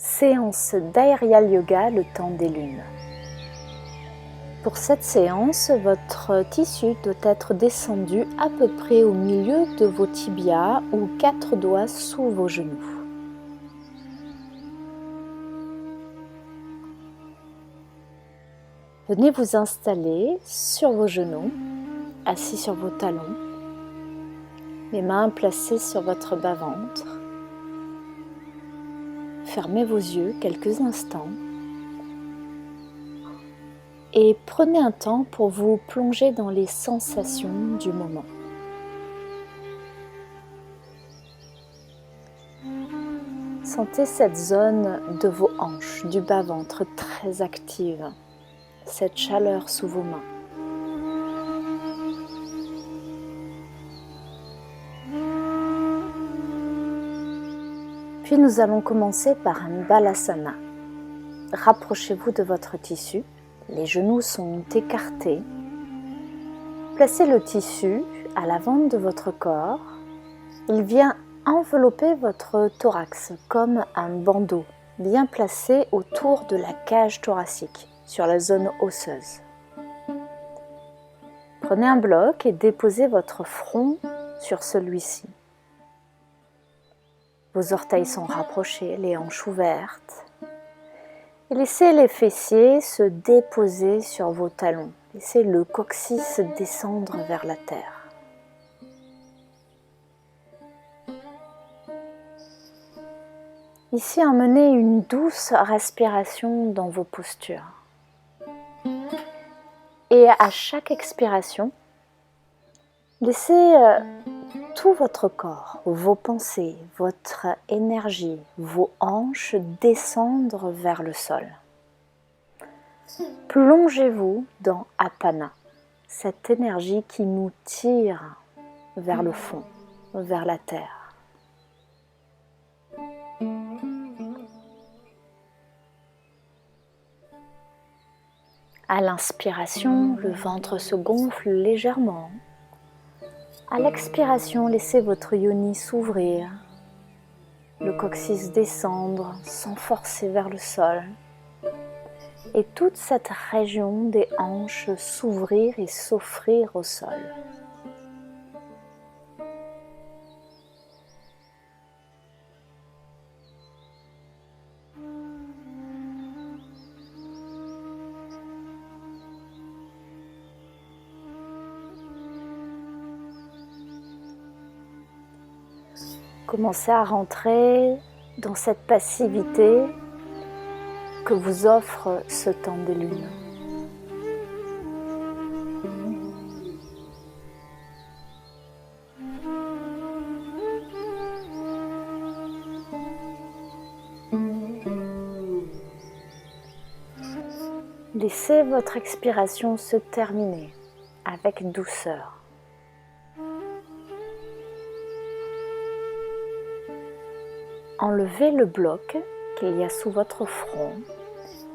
Séance d'Aerial Yoga, le temps des lunes. Pour cette séance, votre tissu doit être descendu à peu près au milieu de vos tibias ou 4 doigts sous vos genoux. Venez vous installer sur vos genoux, assis sur vos talons, les mains placées sur votre bas-ventre. Fermez vos yeux quelques instants et prenez un temps pour vous plonger dans les sensations du moment. Sentez cette zone de vos hanches, du bas-ventre très active, cette chaleur sous vos mains. Puis nous allons commencer par un balasana. Rapprochez-vous de votre tissu, les genoux sont écartés. Placez le tissu à l'avant de votre corps. Il vient envelopper votre thorax comme un bandeau bien placé autour de la cage thoracique, sur la zone osseuse. Prenez un bloc et déposez votre front sur celui-ci. Vos orteils sont rapprochés, les hanches ouvertes. Et laissez les fessiers se déposer sur vos talons. Laissez le coccyx descendre vers la terre. Ici, emmenez une douce respiration dans vos postures. Et à chaque expiration, laissez tout votre corps, vos pensées, votre énergie, vos hanches descendre vers le sol. Plongez-vous dans Apana, cette énergie qui nous tire vers le fond, vers la terre. À l'inspiration, le ventre se gonfle légèrement. À l'expiration, laissez votre yoni s'ouvrir, le coccyx descendre sans forcer vers le sol et toute cette région des hanches s'ouvrir et s'offrir au sol. Commencez à rentrer dans cette passivité que vous offre ce temps des lunes. Laissez votre expiration se terminer avec douceur. Enlevez le bloc qu'il y a sous votre front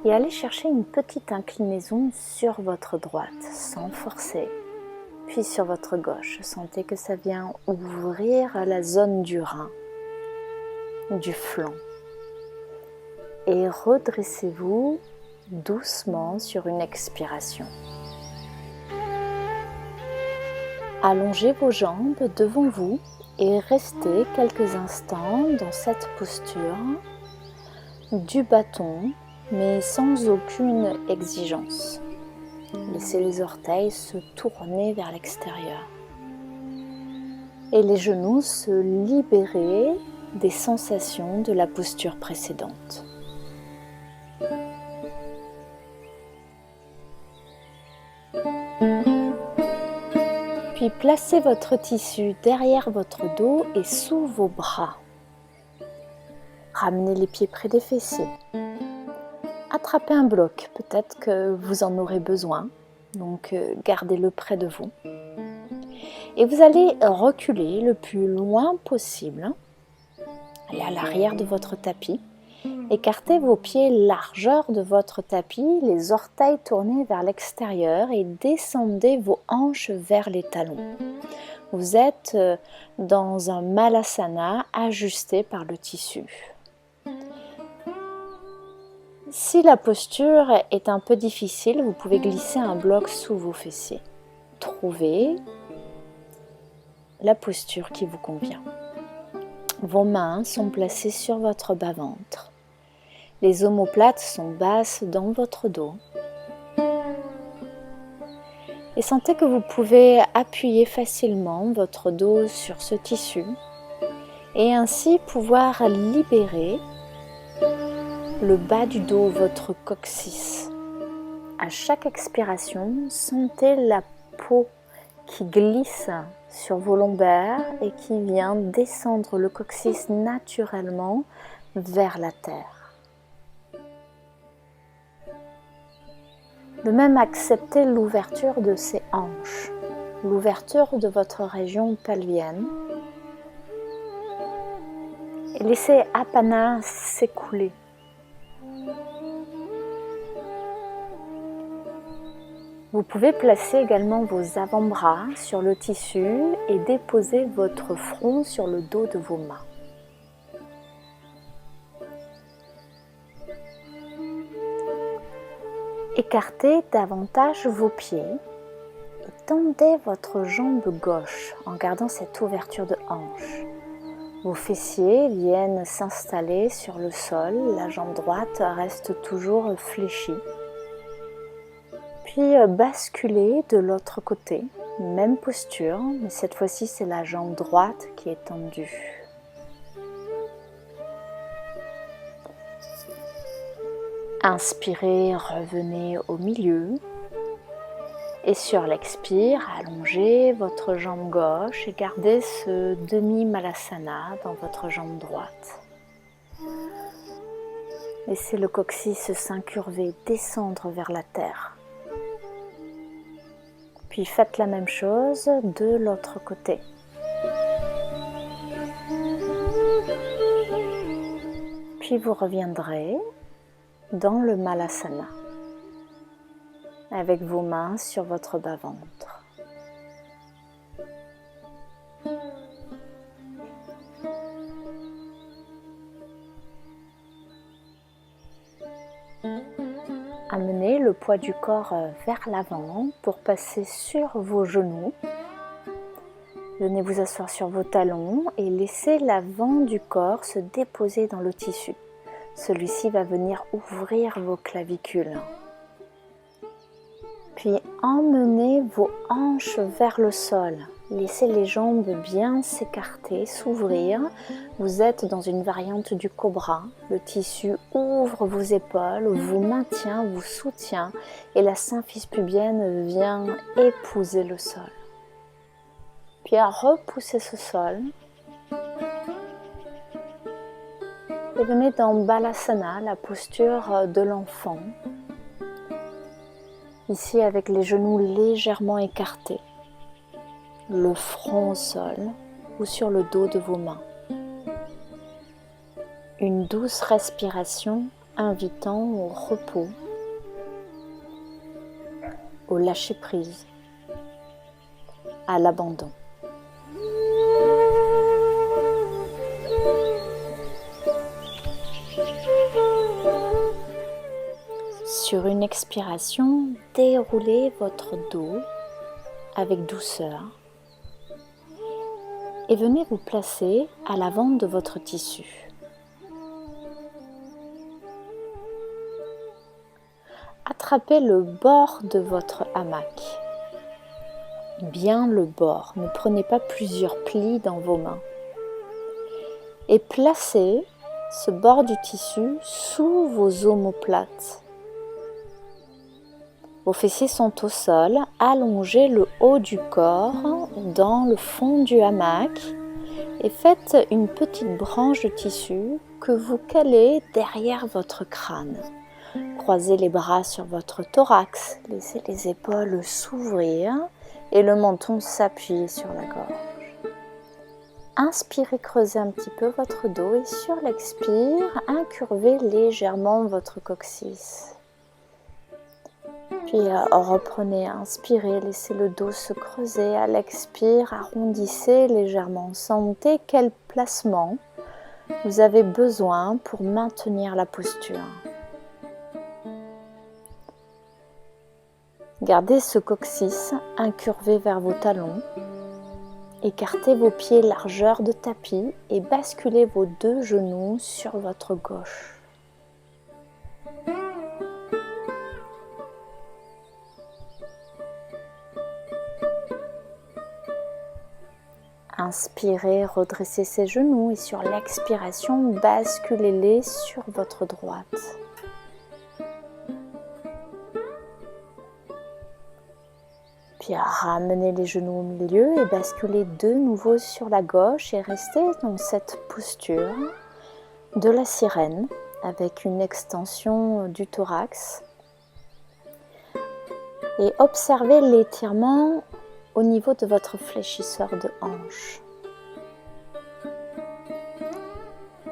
et allez chercher une petite inclinaison sur votre droite sans forcer. Puis sur votre gauche, sentez que ça vient ouvrir la zone du rein, du flanc. Et redressez-vous doucement sur une expiration. Allongez vos jambes devant vous et restez quelques instants dans cette posture du bâton, mais sans aucune exigence. Laissez les orteils se tourner vers l'extérieur et les genoux se libérer des sensations de la posture précédente. Puis placez votre tissu derrière votre dos et sous vos bras. Ramenez les pieds près des fessiers. Attrapez un bloc, peut-être que vous en aurez besoin, donc gardez-le près de vous. Et vous allez reculer le plus loin possible. Allez à l'arrière de votre tapis. Écartez vos pieds largeur de votre tapis, les orteils tournés vers l'extérieur et descendez vos hanches vers les talons. Vous êtes dans un malasana ajusté par le tissu. Si la posture est un peu difficile, vous pouvez glisser un bloc sous vos fessiers. Trouvez la posture qui vous convient. Vos mains sont placées sur votre bas-ventre. Les omoplates sont basses dans votre dos. Et sentez que vous pouvez appuyer facilement votre dos sur ce tissu et ainsi pouvoir libérer le bas du dos, votre coccyx. À chaque expiration, sentez la peau qui glisse sur vos lombaires et qui vient descendre le coccyx naturellement vers la terre. De même, acceptez l'ouverture de ces hanches, l'ouverture de votre région pelvienne et laissez Apana s'écouler. Vous pouvez placer également vos avant-bras sur le tissu et déposer votre front sur le dos de vos mains. Écartez davantage vos pieds et tendez votre jambe gauche en gardant cette ouverture de hanche. Vos fessiers viennent s'installer sur le sol, la jambe droite reste toujours fléchie. Puis basculez de l'autre côté, même posture, mais cette fois-ci c'est la jambe droite qui est tendue. Inspirez, revenez au milieu et sur l'expire, allongez votre jambe gauche et gardez ce demi-malasana dans votre jambe droite. Laissez le coccyx s'incurver, descendre vers la terre. Puis faites la même chose de l'autre côté. Puis vous reviendrez dans le Malasana, avec vos mains sur votre bas-ventre. Amenez le poids du corps vers l'avant pour passer sur vos genoux. Venez vous asseoir sur vos talons et laissez l'avant du corps se déposer dans le tissu. Celui-ci va venir ouvrir vos clavicules. Puis emmenez vos hanches vers le sol. Laissez les jambes bien s'écarter, s'ouvrir. Vous êtes dans une variante du cobra. Le tissu ouvre vos épaules, vous maintient, vous soutient et la symphyse pubienne vient épouser le sol. Puis à repousser ce sol. Et venez dans Balasana, la posture de l'enfant. Ici avec les genoux légèrement écartés, le front au sol ou sur le dos de vos mains. Une douce respiration invitant au repos, au lâcher-prise, à l'abandon. Sur une expiration, déroulez votre dos avec douceur et venez vous placer à l'avant de votre tissu. Attrapez le bord de votre hamac, bien le bord, ne prenez pas plusieurs plis dans vos mains et placez ce bord du tissu sous vos omoplates. Vos fessiers sont au sol, allongez le haut du corps dans le fond du hamac et faites une petite branche de tissu que vous calez derrière votre crâne. Croisez les bras sur votre thorax, laissez les épaules s'ouvrir et le menton s'appuyer sur la gorge. Inspirez, creusez un petit peu votre dos et sur l'expire, incurvez légèrement votre coccyx. Puis reprenez, inspirez, laissez le dos se creuser. À l'expire, arrondissez légèrement. Sentez quel placement vous avez besoin pour maintenir la posture. Gardez ce coccyx incurvé vers vos talons. Écartez vos pieds largeur de tapis et basculez vos 2 genoux sur votre gauche. Inspirez, redressez ces genoux et sur l'expiration, basculez-les sur votre droite. Puis ramenez les genoux au milieu et basculez de nouveau sur la gauche et restez dans cette posture de la sirène avec une extension du thorax. Et observez l'étirement au niveau de votre fléchisseur de hanche.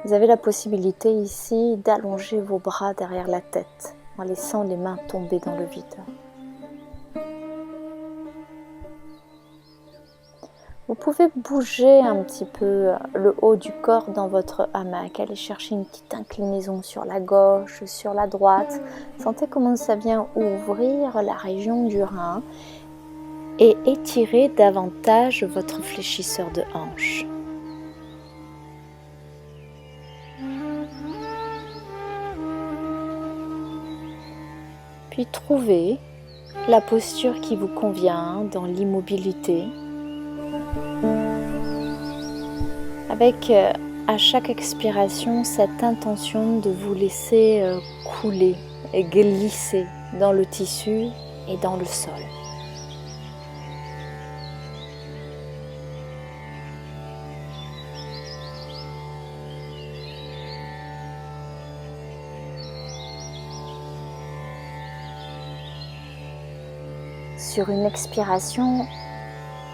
Vous avez la possibilité ici d'allonger vos bras derrière la tête en laissant les mains tomber dans le vide. Vous pouvez bouger un petit peu le haut du corps dans votre hamac, aller chercher une petite inclinaison sur la gauche, sur la droite. Sentez comment ça vient ouvrir la région du rein et étirez davantage votre fléchisseur de hanche. Puis trouvez la posture qui vous convient dans l'immobilité, avec à chaque expiration cette intention de vous laisser couler et glisser dans le tissu et dans le sol. Sur une expiration,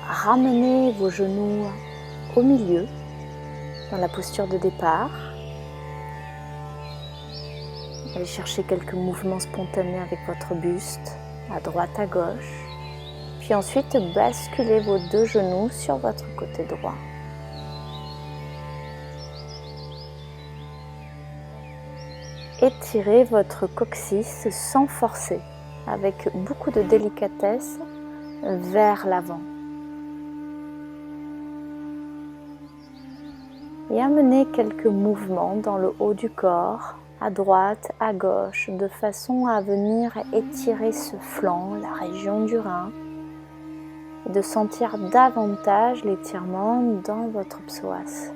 ramenez vos genoux au milieu, dans la posture de départ. Allez chercher quelques mouvements spontanés avec votre buste, à droite, à gauche. Puis ensuite, basculez vos 2 genoux sur votre côté droit. Étirez votre coccyx sans forcer, avec beaucoup de délicatesse vers l'avant. Et amenez quelques mouvements dans le haut du corps, à droite, à gauche, de façon à venir étirer ce flanc, la région du rein, et de sentir davantage l'étirement dans votre psoas.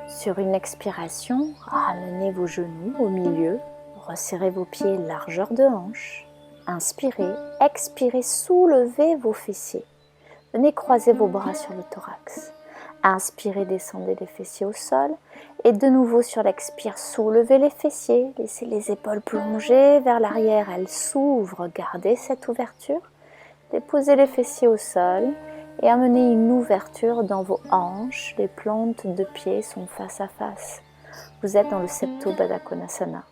Sur une expiration, ramenez vos genoux au milieu, resserrez vos pieds largeur de hanche. Inspirez, expirez, soulevez vos fessiers. Venez croiser vos bras sur le thorax. Inspirez, descendez les fessiers au sol. Et de nouveau sur l'expire, soulevez les fessiers. Laissez les épaules plongées vers l'arrière. Elles s'ouvrent. Gardez cette ouverture. Déposez les fessiers au sol. Et amenez une ouverture dans vos hanches. Les plantes de pieds sont face à face. Vous êtes dans le Septo Baddha Konasana.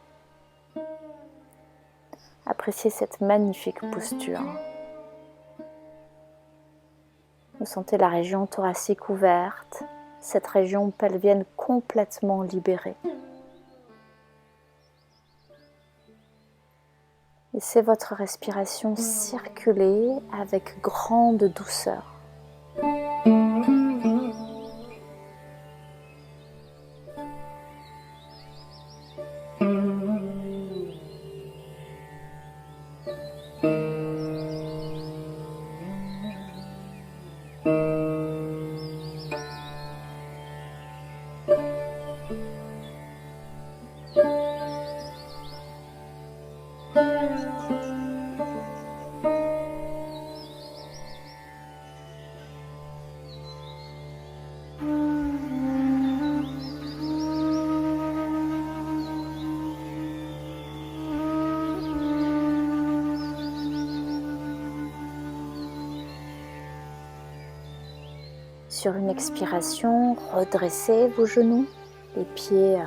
Appréciez cette magnifique posture. Vous sentez la région thoracique ouverte, cette région pelvienne complètement libérée. Laissez votre respiration circuler avec grande douceur. sur une expiration, redressez vos genoux, les pieds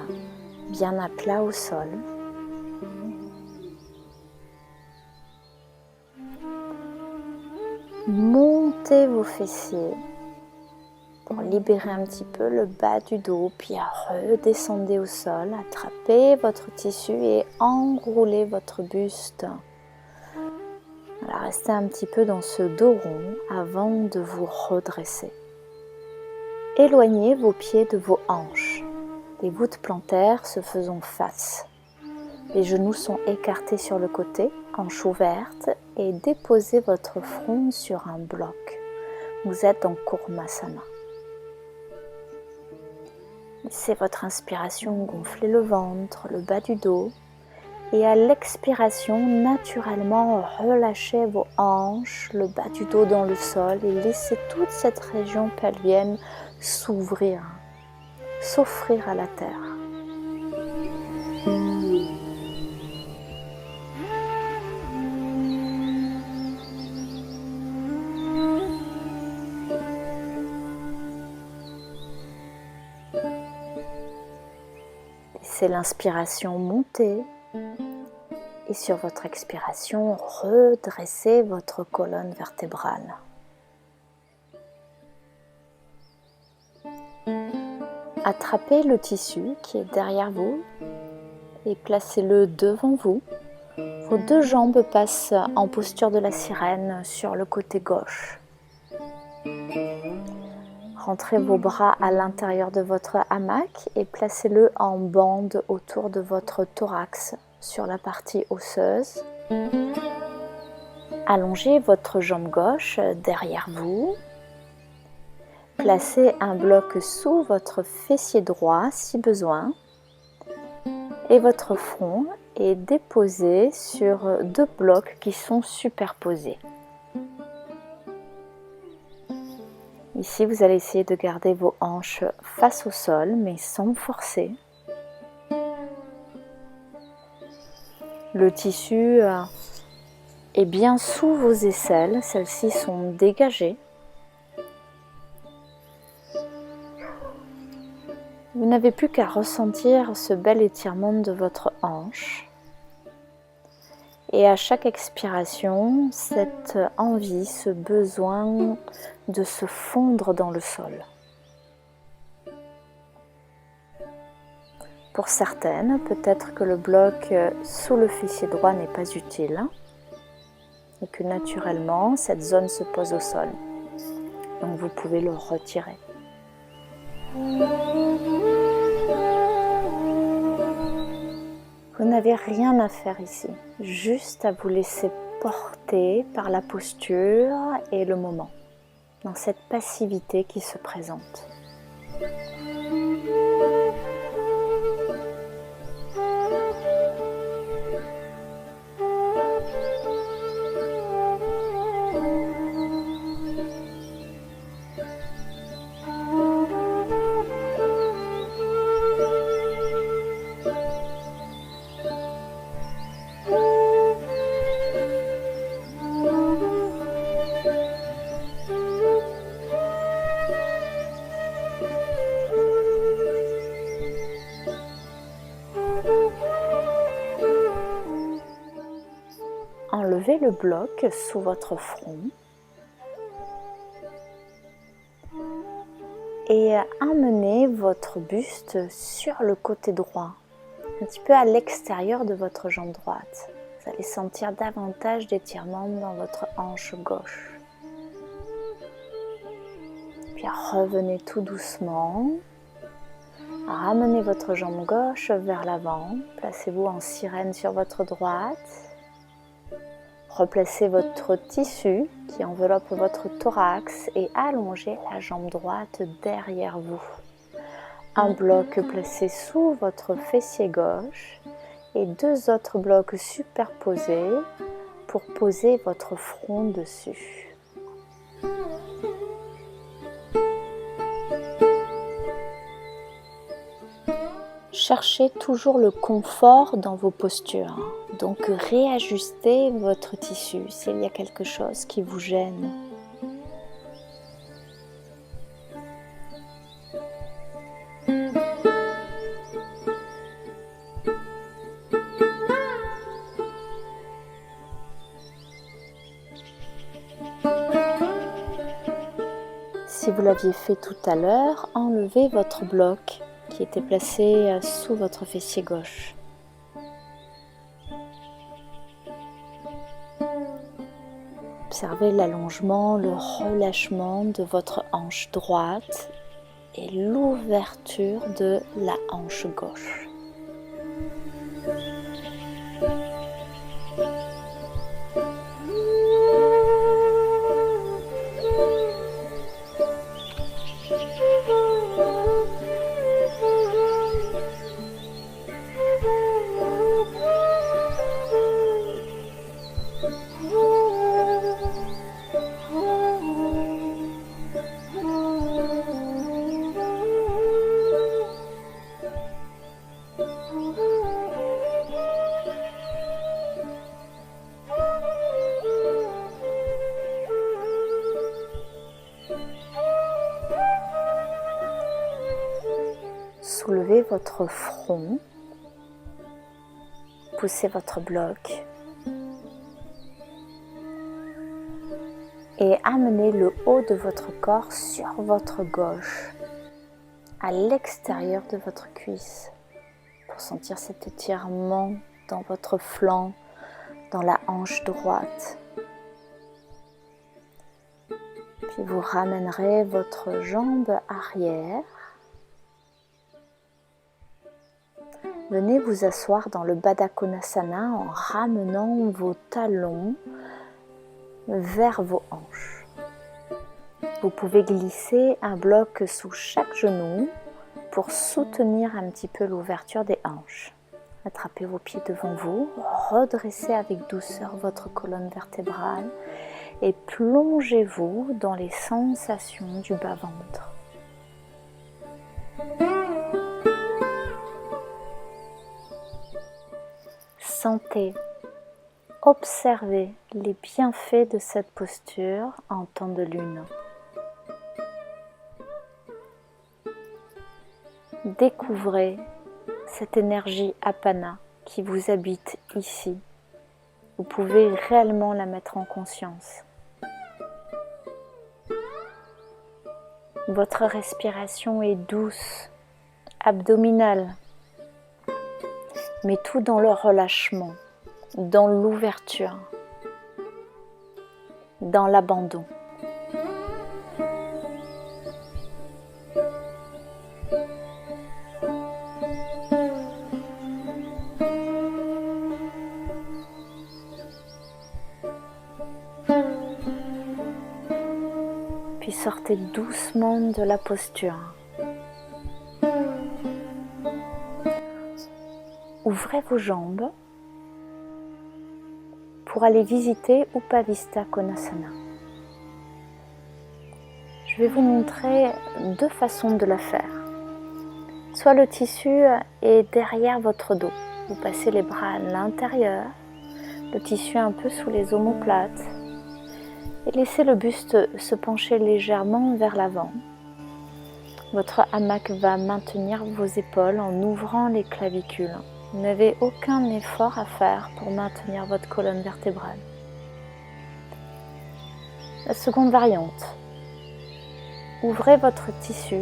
bien à plat au sol. Montez vos fessiers pour libérer un petit peu le bas du dos, puis redescendez au sol, attrapez votre tissu et enroulez votre buste. Voilà, restez un petit peu dans ce dos rond avant de vous redresser. Éloignez vos pieds de vos hanches, les voûtes plantaires se faisant face. Les genoux sont écartés sur le côté, hanches ouvertes, et déposez votre front sur un bloc. Vous êtes en Kurmasana. Laissez votre inspiration gonfler le ventre, le bas du dos. Et à l'expiration, naturellement, relâchez vos hanches, le bas du dos dans le sol et laissez toute cette région pelvienne s'ouvrir, s'offrir à la terre. Laissez l'inspiration monter. Et sur votre expiration, redressez votre colonne vertébrale. Attrapez le tissu qui est derrière vous et placez-le devant vous. Vos deux jambes passent en posture de la sirène sur le côté gauche. Rentrez vos bras à l'intérieur de votre hamac et placez-le en bande autour de votre thorax sur la partie osseuse. Allongez votre jambe gauche derrière vous. Placez un bloc sous votre fessier droit si besoin. Et votre front est déposé sur deux blocs qui sont superposés. Ici, vous allez essayer de garder vos hanches face au sol, mais sans forcer. Le tissu est bien sous vos aisselles, celles-ci sont dégagées. Vous n'avez plus qu'à ressentir ce bel étirement de votre hanche. Et à chaque expiration, cette envie, ce besoin de se fondre dans le sol. Pour certaines, peut-être que le bloc sous le fessier droit n'est pas utile et que naturellement, cette zone se pose au sol. Donc vous pouvez le retirer. Vous n'avez rien à faire ici, juste à vous laisser porter par la posture et le moment, dans cette passivité qui se présente. Enlevez le bloc sous votre front et amenez votre buste sur le côté droit, un petit peu à l'extérieur de votre jambe droite. Vous allez sentir davantage d'étirement dans votre hanche gauche. Puis revenez tout doucement, ramenez votre jambe gauche vers l'avant, placez-vous en sirène sur votre droite. Replacez votre tissu qui enveloppe votre thorax et allongez la jambe droite derrière vous. Un bloc placé sous votre fessier gauche et deux autres blocs superposés pour poser votre front dessus. Cherchez toujours le confort dans vos postures. Donc réajustez votre tissu s'il y a quelque chose qui vous gêne. l'aviez fait tout à l'heure, enlevez votre bloc qui était placé sous votre fessier gauche. Observez l'allongement, le relâchement de votre hanche droite et l'ouverture de la hanche gauche. Soulevez votre front, poussez votre bloc et amenez le haut de votre corps sur votre gauche, à l'extérieur de votre cuisse, pour sentir cet étirement dans votre flanc, dans la hanche droite. Puis vous ramènerez votre jambe arrière. Venez vous asseoir dans le Baddha Konasana en ramenant vos talons vers vos hanches. Vous pouvez glisser un bloc sous chaque genou pour soutenir un petit peu l'ouverture des hanches. Attrapez vos pieds devant vous, redressez avec douceur votre colonne vertébrale et plongez-vous dans les sensations du bas-ventre. Sentez, observez les bienfaits de cette posture en temps de lune. Découvrez cette énergie apana qui vous habite ici. Vous pouvez réellement la mettre en conscience. Votre respiration est douce, abdominale, mais tout dans le relâchement, dans l'ouverture, dans l'abandon. Puis sortez doucement de la posture. Ouvrez vos jambes pour aller visiter Upavistha Konasana. Je vais vous montrer deux façons de la faire. Soit le tissu est derrière votre dos. Vous passez les bras à l'intérieur, le tissu un peu sous les omoplates et laissez le buste se pencher légèrement vers l'avant. Votre hamac va maintenir vos épaules en ouvrant les clavicules. Vous n'avez aucun effort à faire pour maintenir votre colonne vertébrale. La seconde variante. Ouvrez votre tissu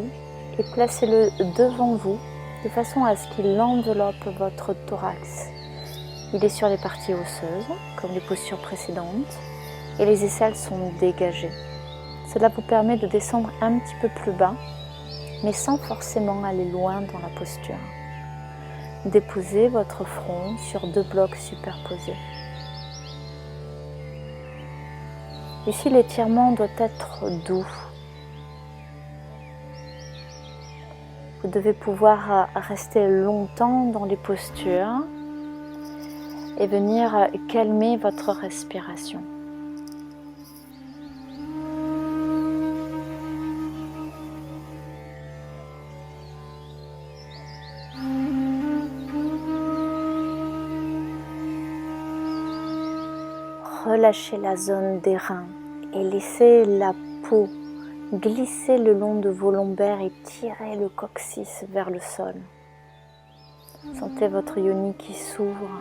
et placez-le devant vous de façon à ce qu'il enveloppe votre thorax. Il est sur les parties osseuses, comme les postures précédentes, et les aisselles sont dégagées. Cela vous permet de descendre un petit peu plus bas, mais sans forcément aller loin dans la posture. Déposez votre front sur deux blocs superposés. Ici, l'étirement doit être doux. Vous devez pouvoir rester longtemps dans les postures et venir calmer votre respiration. Relâchez la zone des reins et laissez la peau glisser le long de vos lombaires et tirez le coccyx vers le sol. Sentez votre yoni qui s'ouvre,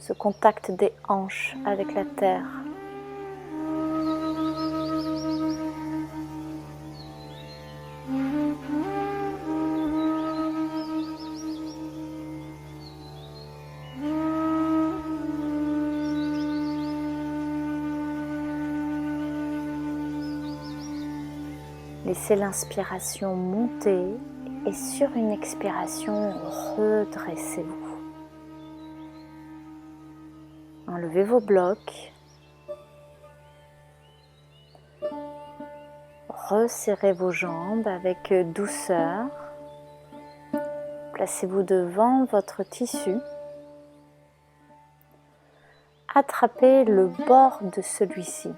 ce contact des hanches avec la terre. Laissez l'inspiration monter et sur une expiration, redressez-vous. Enlevez vos blocs. Resserrez vos jambes avec douceur. Placez-vous devant votre tissu. Attrapez le bord de celui-ci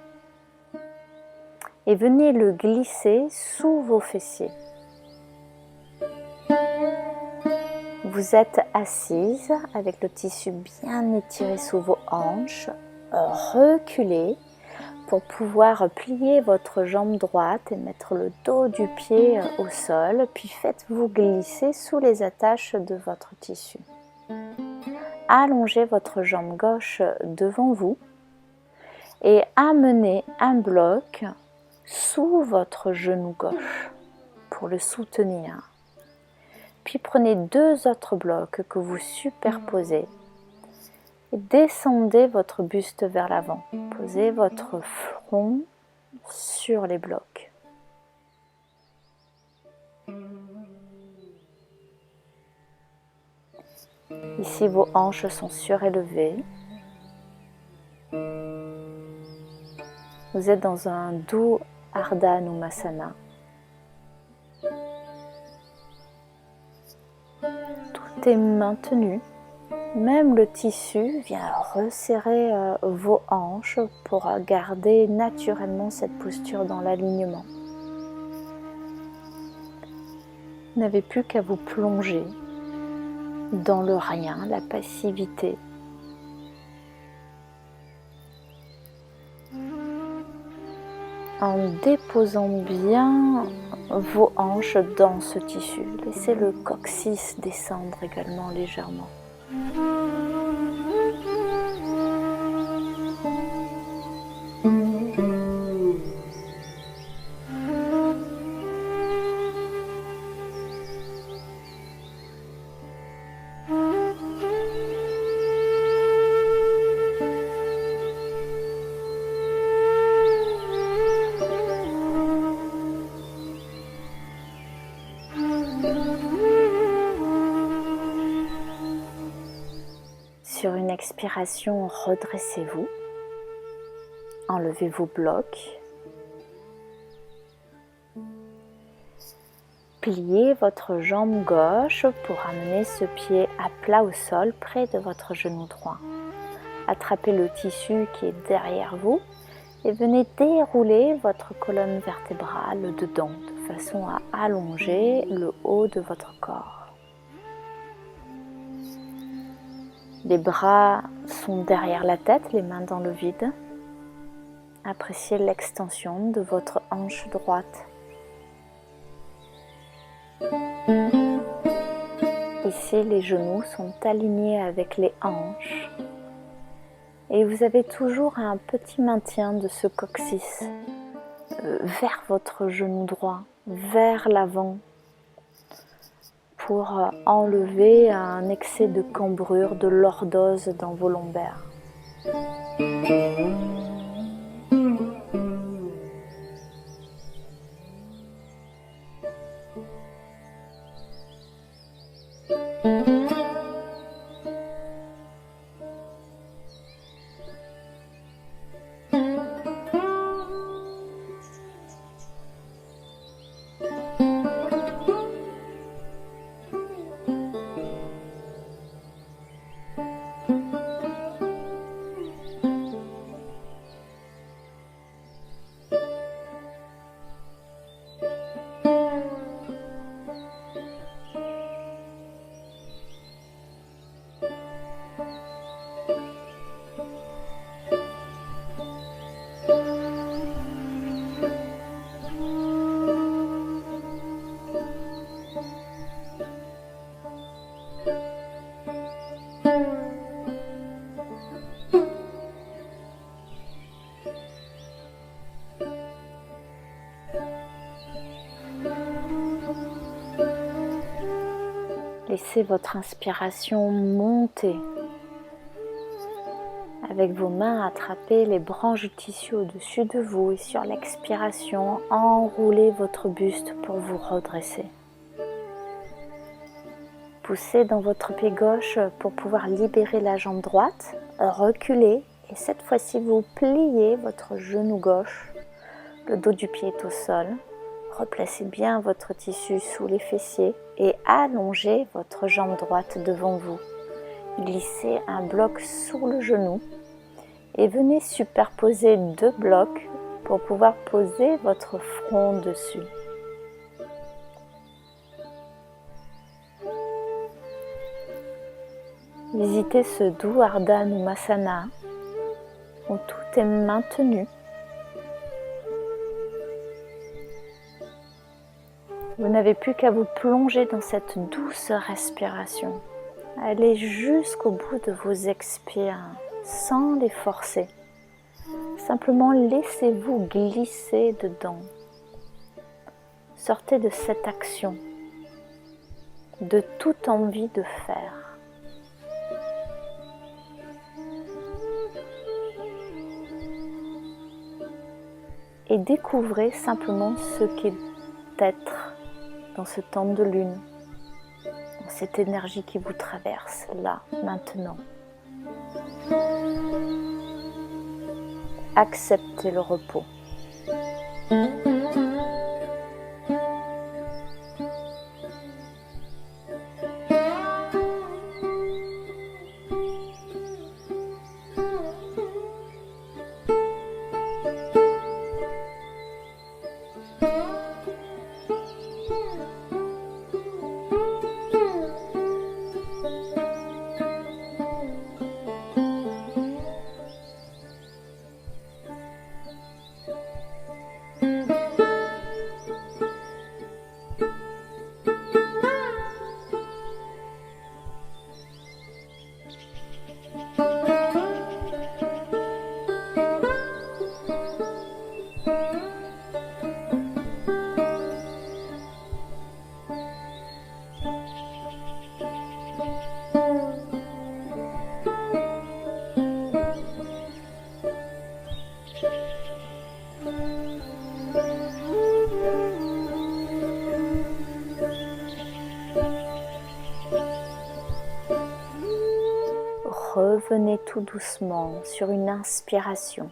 et venez le glisser sous vos fessiers. Vous êtes assise avec le tissu bien étiré sous vos hanches. Reculez pour pouvoir plier votre jambe droite et mettre le dos du pied au sol, puis faites-vous glisser sous les attaches de votre tissu. Allongez votre jambe gauche devant vous et amenez un bloc sous votre genou gauche pour le soutenir. Puis prenez 2 autres blocs que vous superposez et descendez votre buste vers l'avant. Posez votre front sur les blocs. Ici, vos hanches sont surélevées. Vous êtes dans un doux Ardha Numasana. Tout est maintenu. Même le tissu vient resserrer vos hanches pour garder naturellement cette posture dans l'alignement. Vous n'avez plus qu'à vous plonger dans le rien, la passivité. En déposant bien vos hanches dans ce tissu. Laissez le coccyx descendre également légèrement. Sur une expiration, redressez-vous. Enlevez vos blocs. Pliez votre jambe gauche pour amener ce pied à plat au sol, près de votre genou droit. Attrapez le tissu qui est derrière vous et venez dérouler votre colonne vertébrale dedans, de façon à allonger le haut de votre corps. Les bras sont derrière la tête, les mains dans le vide. Appréciez l'extension de votre hanche droite. Ici, les genoux sont alignés avec les hanches. Et vous avez toujours un petit maintien de ce coccyx vers votre genou droit, vers l'avant, pour enlever un excès de cambrure, de lordose dans vos lombaires. Laissez votre inspiration monter Avec vos mains, attrapez les branches de tissu au-dessus de vous et sur l'expiration, enroulez votre buste pour vous redresser. Poussez dans votre pied gauche pour pouvoir libérer la jambe droite, reculez et cette fois-ci vous pliez votre genou gauche, le dos du pied est au sol, replacez bien votre tissu sous les fessiers et allongez votre jambe droite devant vous. Glissez un bloc sur le genou et venez superposer 2 blocs pour pouvoir poser votre front dessus. Visitez ce doux Ardha Numasana où tout est maintenu. Vous n'avez plus qu'à vous plonger dans cette douce respiration. Allez jusqu'au bout de vos expires sans les forcer. Simplement laissez-vous glisser dedans. Sortez de cette action, de toute envie de faire. Et découvrez simplement ce qu'est être dans ce temps de lune, dans cette énergie qui vous traverse là, maintenant. Acceptez le repos. Revenez tout doucement sur une inspiration.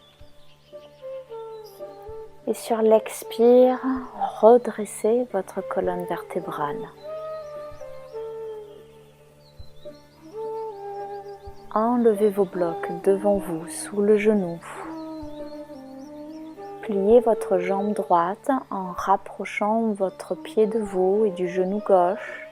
Et sur l'expire, redressez votre colonne vertébrale. Enlevez vos blocs devant vous, sous le genou. Pliez votre jambe droite en rapprochant votre pied de vous et du genou gauche.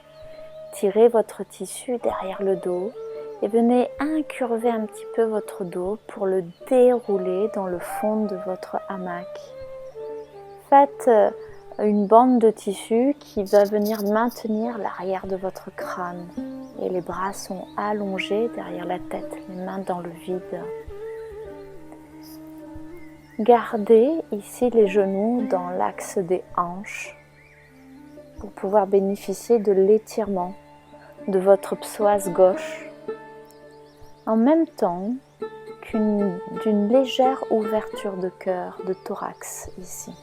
Tirez votre tissu derrière le dos et venez incurver un petit peu votre dos pour le dérouler dans le fond de votre hamac. Faites une bande de tissu qui va venir maintenir l'arrière de votre crâne. Et les bras sont allongés derrière la tête, les mains dans le vide. Gardez ici les genoux dans l'axe des hanches pour pouvoir bénéficier de l'étirement de votre psoas gauche en même temps d'une légère ouverture de cœur, de thorax ici.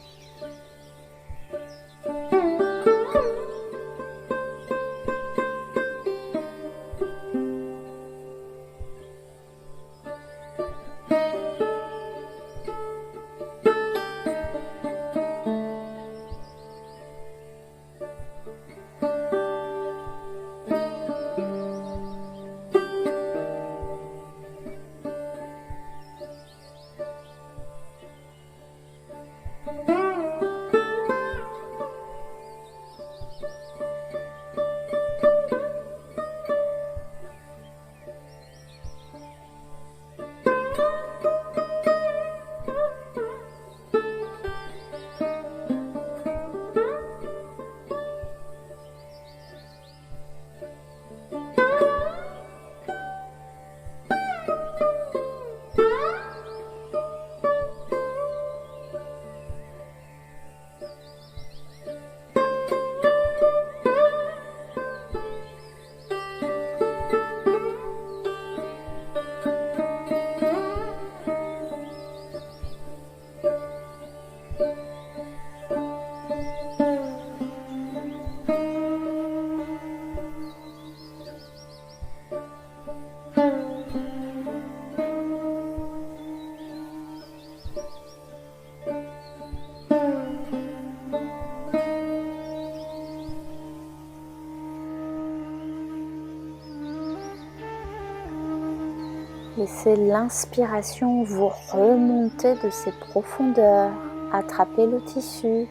Laissez l'inspiration vous remonter de ses profondeurs, attraper le tissu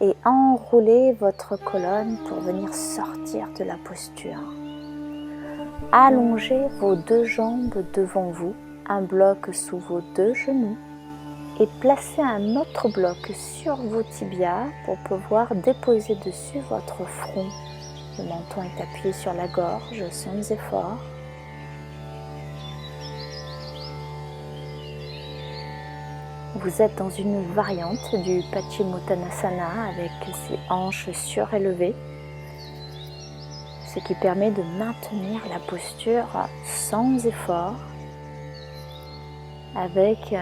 et enrouler votre colonne pour venir sortir de la posture. Allongez vos deux jambes devant vous, un bloc sous vos deux genoux et placez un autre bloc sur vos tibias pour pouvoir déposer dessus votre front. Le menton est appuyé sur la gorge sans effort. Vous êtes dans une variante du Paschimottanasana avec ses hanches surélevées, ce qui permet de maintenir la posture sans effort, avec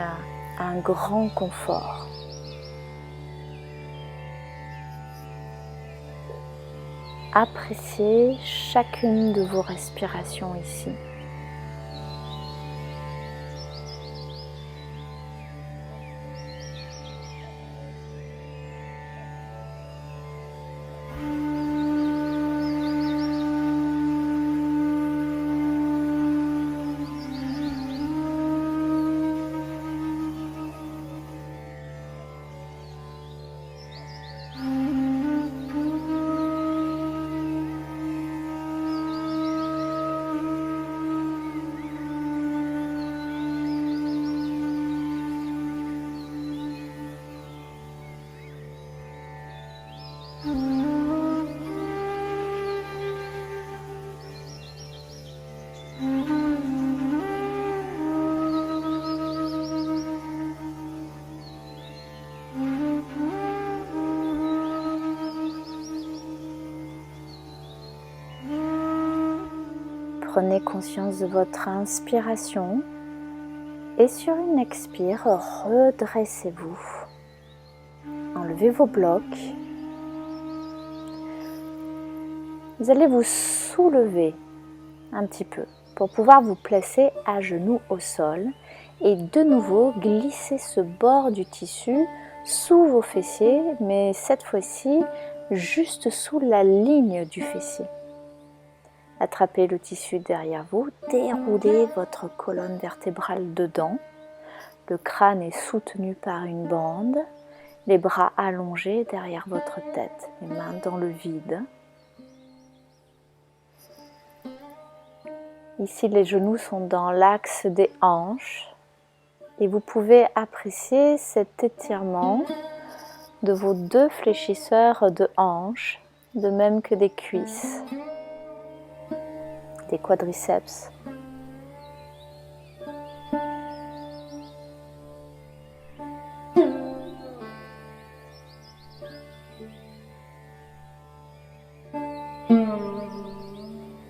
un grand confort. Appréciez chacune de vos respirations ici. Prenez conscience de votre inspiration et sur une expire, redressez-vous. Enlevez vos blocs. Vous allez vous soulever un petit peu pour pouvoir vous placer à genoux au sol et de nouveau glisser ce bord du tissu sous vos fessiers, mais cette fois-ci juste sous la ligne du fessier. Attrapez le tissu derrière vous, déroulez votre colonne vertébrale dedans. Le crâne est soutenu par une bande, les bras allongés derrière votre tête, les mains dans le vide. Ici, les genoux sont dans l'axe des hanches et vous pouvez apprécier cet étirement de vos deux fléchisseurs de hanches, de même que des cuisses, des quadriceps.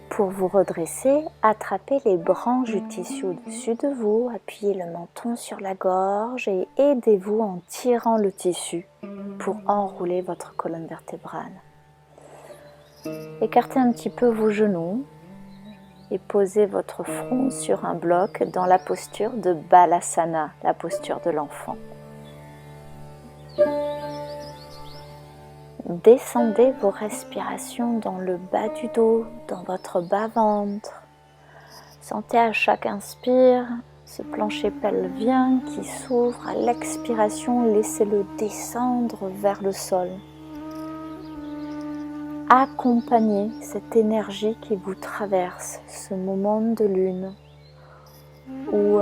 Pour vous redresser, attrapez les branches du tissu au-dessus de vous, appuyez le menton sur la gorge et aidez-vous en tirant le tissu pour enrouler votre colonne vertébrale. Écartez un petit peu vos genoux et posez votre front sur un bloc dans la posture de Balasana, la posture de l'enfant. Descendez vos respirations dans le bas du dos, dans votre bas-ventre. Sentez à chaque inspire ce plancher pelvien qui s'ouvre. À l'expiration, laissez-le descendre vers le sol. Accompagnez cette énergie qui vous traverse, ce moment de lune où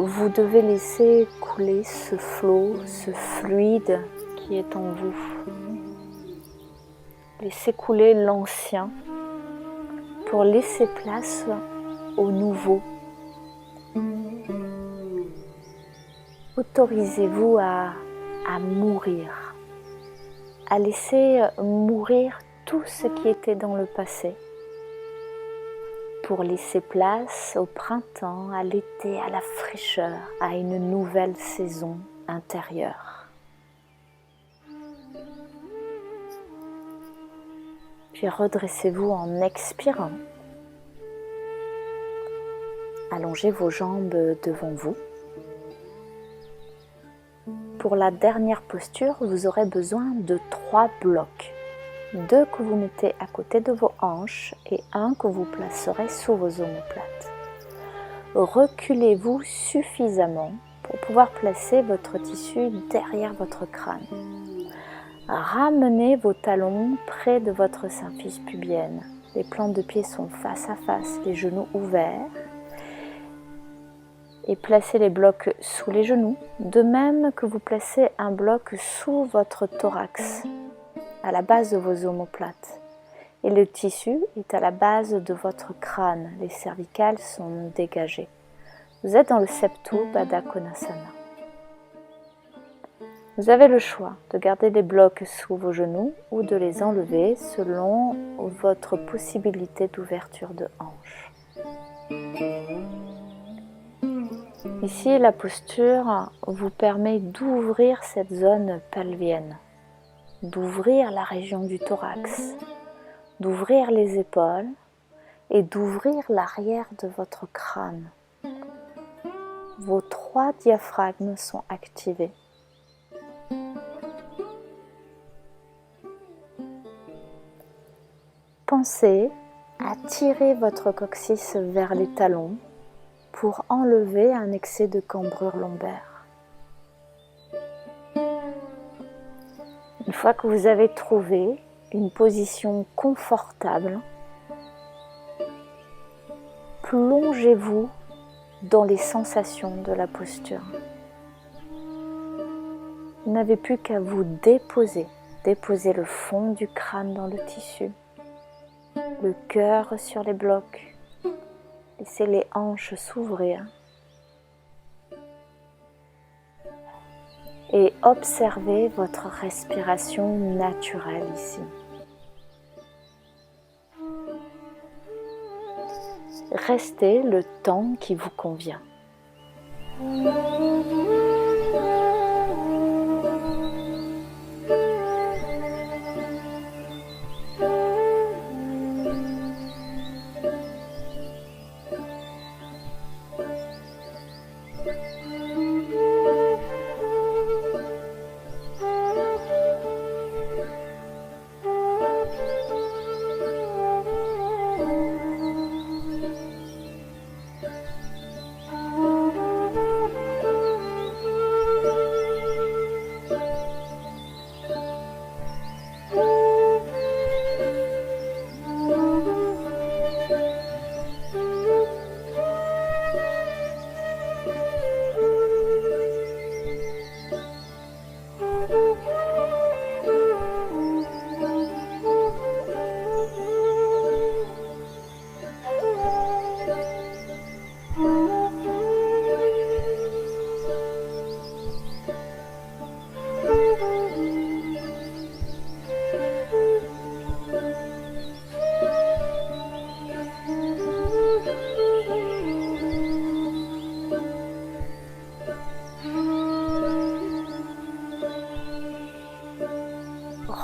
vous devez laisser couler ce flot, ce fluide qui est en vous. Laissez couler l'ancien pour laisser place au nouveau. Autorisez-vous à mourir, à laisser mourir tout ce qui était dans le passé pour laisser place au printemps, à l'été, à la fraîcheur, à une nouvelle saison intérieure. Puis redressez-vous en expirant. Allongez vos jambes devant vous. Pour la dernière posture, vous aurez besoin de 3 blocs. 2 que vous mettez à côté de vos hanches et 1 que vous placerez sous vos omoplates. reculez-vous suffisamment pour pouvoir placer votre tissu derrière votre crâne. Ramenez vos talons près de votre symphyse pubienne. Les plantes de pied sont face à face, les genoux ouverts. Et placez les blocs sous les genoux, de même que vous placez un bloc sous votre thorax, à la base de vos omoplates. Et le tissu est à la base de votre crâne, les cervicales sont dégagées. Vous êtes dans le Septu Baddha Konasana. Vous avez le choix de garder les blocs sous vos genoux ou de les enlever selon votre possibilité d'ouverture de hanche. Ici, la posture vous permet d'ouvrir cette zone pelvienne, d'ouvrir la région du thorax, d'ouvrir les épaules et d'ouvrir l'arrière de votre crâne. Vos 3 diaphragmes sont activés. Pensez à tirer votre coccyx vers les talons pour enlever un excès de cambrure lombaire. Une fois que vous avez trouvé une position confortable, plongez-vous dans les sensations de la posture. Vous n'avez plus qu'à vous déposer le fond du crâne dans le tissu, le cœur sur les blocs. Laissez les hanches s'ouvrir et observez votre respiration naturelle ici. Restez le temps qui vous convient.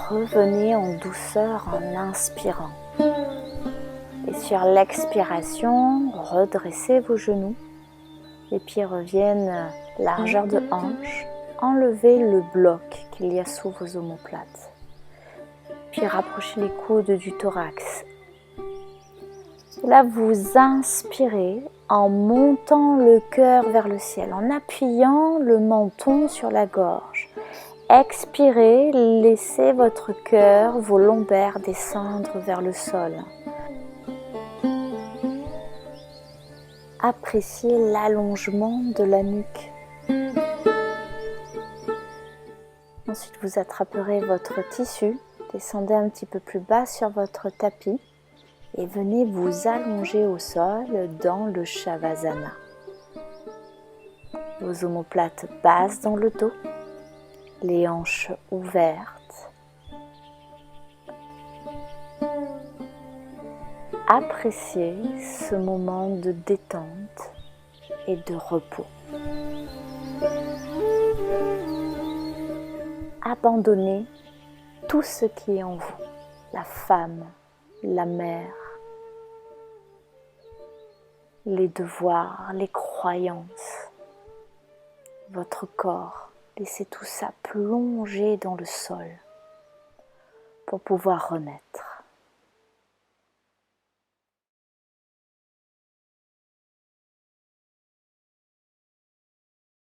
Revenez en douceur en inspirant. Et sur l'expiration, redressez vos genoux. Les pieds reviennent largeur de hanche. Enlevez le bloc qu'il y a sous vos omoplates. Puis rapprochez les coudes du thorax. Là, vous inspirez en montant le cœur vers le ciel, en appuyant le menton sur la gorge. Expirez, laissez votre cœur, vos lombaires descendre vers le sol. Appréciez l'allongement de la nuque. Ensuite, vous attraperez votre tissu, descendez un petit peu plus bas sur votre tapis et venez vous allonger au sol dans le Shavasana. Vos omoplates basses dans le dos. Les hanches ouvertes. Appréciez ce moment de détente et de repos. Abandonnez tout ce qui est en vous, la femme, la mère, les devoirs, les croyances, votre corps. Laissez tout ça plonger dans le sol pour pouvoir renaître.